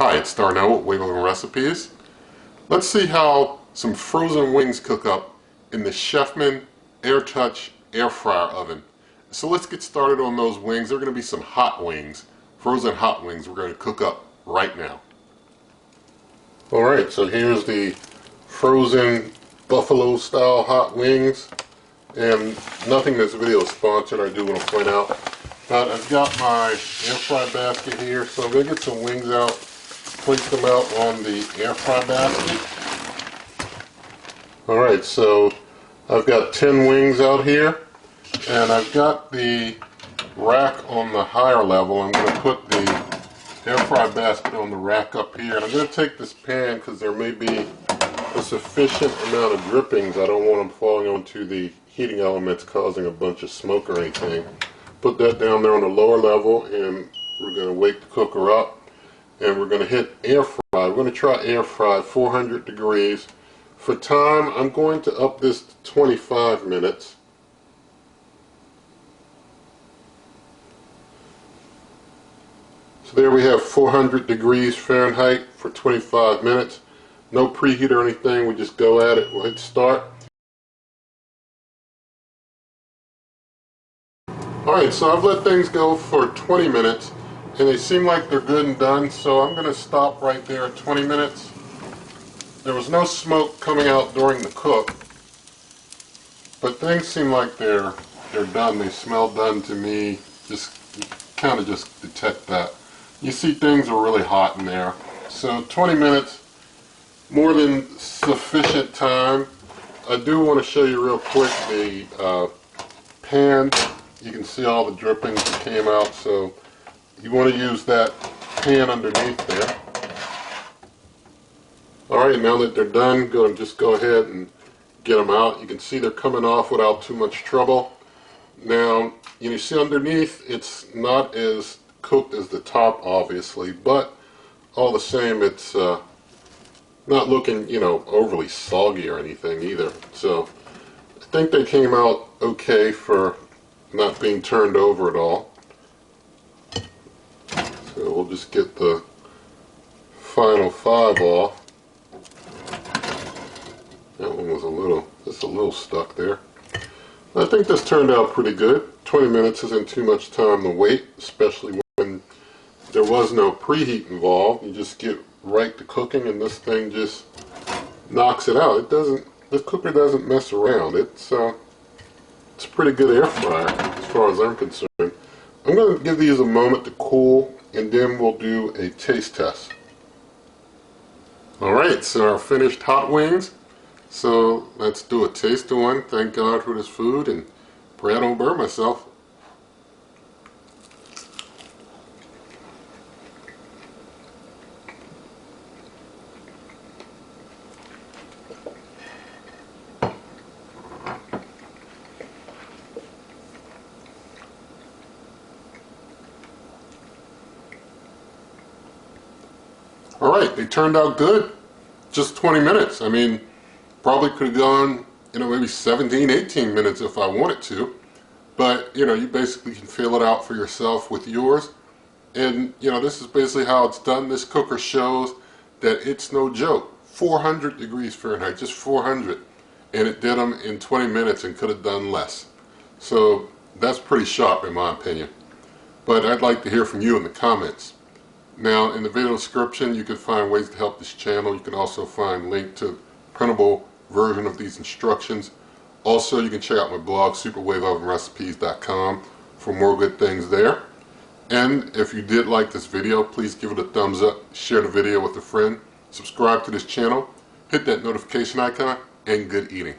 Hi, it's Darnell with Wiggle and Recipes. Let's see how some frozen wings cook up in the Chefman Air Touch air fryer oven. So let's get started on those wings. They're going to be some hot wings, frozen hot wings we're going to cook up right now. Alright, so here's the frozen buffalo style hot wings. And nothing in this video is sponsored, I do want to point out. But I've got my air fry basket here, so I'm going to get some wings out, place them out on the air fry basket. Alright, so I've got 10 wings out here, and I've got the rack on the higher level. I'm going to put the air fry basket on the rack up here, and I'm going to take this pan because there may be a sufficient amount of drippings. I don't want them falling onto the heating elements causing a bunch of smoke or anything. Put that down there on the lower level, and we're going to wake the cooker up, and we're going to hit air fry. We're going to try air fry 400 degrees. For time, I'm going to up this to 25 minutes. So there we have 400 degrees Fahrenheit for 25 minutes. No preheat or anything, we just go at it. We'll hit start. Alright, so I've let things go for 20 minutes, and they seem like they're good and done, so I'm going to stop right there at 20 minutes. There was no smoke coming out during the cook, but things seem like they're done. They smell done to me. Just kind of just detect that. You see things are really hot in there. So 20 minutes, more than sufficient time. I do want to show you real quick the pan. You can see all the drippings that came out, so you want to use that pan underneath there. Alright, now that they're done, just go ahead and get them out. You can see they're coming off without too much trouble. Now, you see underneath, it's not as cooked as the top, obviously, but all the same, it's not looking, overly soggy or anything either. So, I think they came out okay for not being turned over at all. So we'll just get the final 5 off. That one was just a little stuck there. I think this turned out pretty good. 20 minutes isn't too much time to wait, especially when there was no preheat involved. You just get right to cooking, and this thing just knocks it out. The cooker doesn't mess around. It's a pretty good air fryer as far as I'm concerned. I'm going to give these a moment to cool, and then we'll do a taste test. Alright, so our finished hot wings. So let's do a taste of one. Thank God for this food, and pray I don't burn myself. Alright, they turned out good. Just 20 minutes. I mean, probably could have gone, maybe 17, 18 minutes if I wanted to. But, you basically can feel it out for yourself with yours. And, this is basically how it's done. This cooker shows that it's no joke. 400 degrees Fahrenheit, just 400. And it did them in 20 minutes and could have done less. So, that's pretty sharp in my opinion. But I'd like to hear from you in the comments. Now, in the video description, you can find ways to help this channel. You can also find a link to printable version of these instructions. Also, you can check out my blog, superwaveovenrecipes.com, for more good things there. And if you did like this video, please give it a thumbs up, share the video with a friend, subscribe to this channel, hit that notification icon, and good eating.